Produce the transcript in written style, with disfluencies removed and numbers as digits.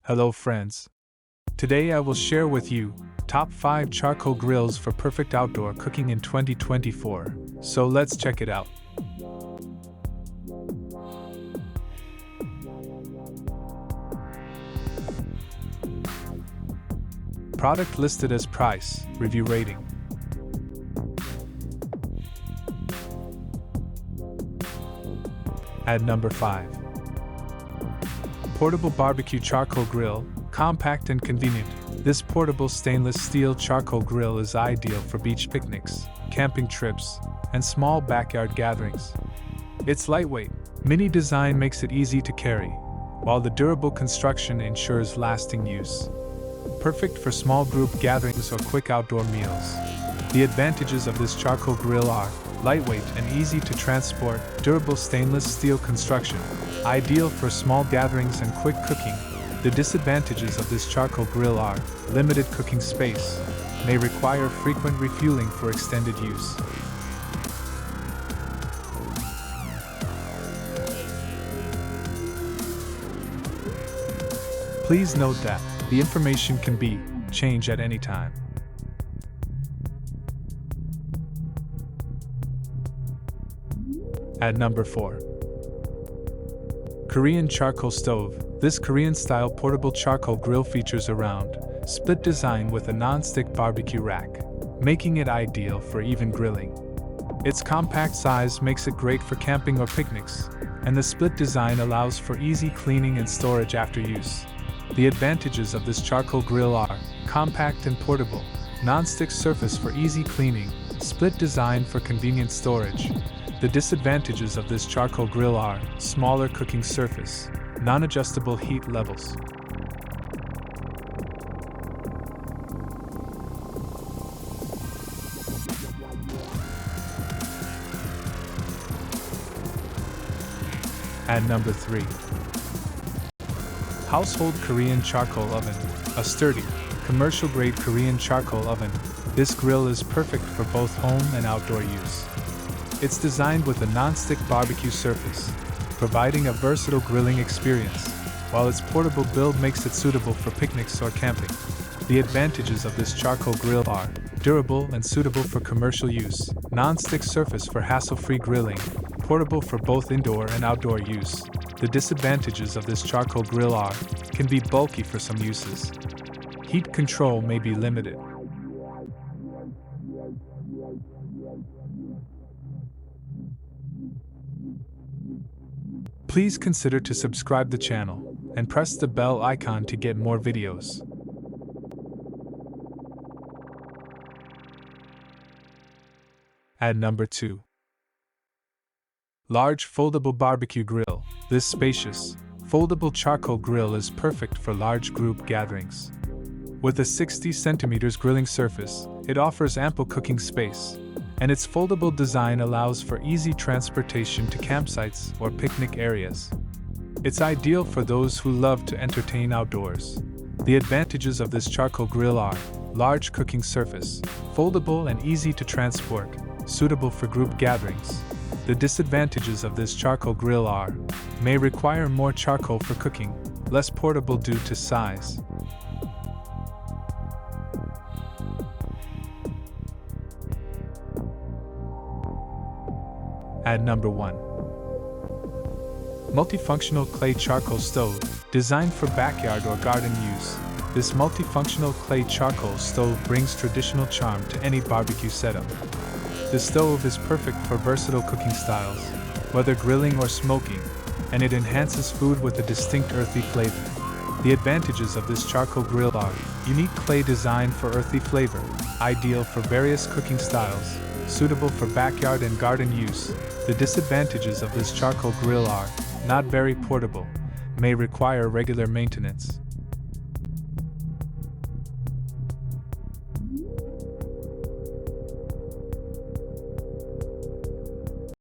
Hello friends. Today I will share with you top 5 charcoal grills for perfect outdoor cooking in 2024. So let's check it out. Product listed as price, review rating. At number 5. Portable barbecue charcoal grill, compact and convenient. This portable stainless steel charcoal grill is ideal for beach picnics, camping trips, and small backyard gatherings. Its lightweight, mini design makes it easy to carry, while the durable construction ensures lasting use. Perfect for small group gatherings or quick outdoor meals. The advantages of this charcoal grill are lightweight and easy to transport, durable stainless steel construction, ideal for small gatherings and quick cooking. The disadvantages of this charcoal grill are limited cooking space, may require frequent refueling for extended use. Please note that the information can be changed at any time. At number 4. Korean charcoal stove. This Korean-style portable charcoal grill features a round, split design with a non-stick barbecue rack, making it ideal for even grilling. Its compact size makes it great for camping or picnics, and the split design allows for easy cleaning and storage after use. The advantages of this charcoal grill are compact and portable, non-stick surface for easy cleaning, split design for convenient storage. The disadvantages of this charcoal grill are smaller cooking surface, non-adjustable heat levels. At number 3. Household Korean charcoal oven. A sturdy, commercial-grade Korean charcoal oven. This grill is perfect for both home and outdoor use. It's designed with a non-stick barbecue surface, providing a versatile grilling experience, while its portable build makes it suitable for picnics or camping. The advantages of this charcoal grill are durable and suitable for commercial use, non-stick surface for hassle-free grilling, portable for both indoor and outdoor use. The disadvantages of this charcoal grill are can be bulky for some uses. Heat control may be limited. Please consider to subscribe the channel and press the bell icon to get more videos. At number 2. Large foldable barbecue grill. This spacious, foldable charcoal grill is perfect for large group gatherings. With a 60 cm grilling surface, it offers ample cooking space, and its foldable design allows for easy transportation to campsites or picnic areas. It's ideal for those who love to entertain outdoors. The advantages of this charcoal grill are large cooking surface, foldable and easy to transport, suitable for group gatherings. The disadvantages of this charcoal grill are may require more charcoal for cooking, less portable due to size. At number 1. Multifunctional clay charcoal stove, designed for backyard or garden use. This multifunctional clay charcoal stove brings traditional charm to any barbecue setup. The stove is perfect for versatile cooking styles, whether grilling or smoking, and it enhances food with a distinct earthy flavor. The advantages of this charcoal grill are unique clay design for earthy flavor, ideal for various cooking styles, suitable for backyard and garden use. The disadvantages of this charcoal grill are not very portable, may require regular maintenance.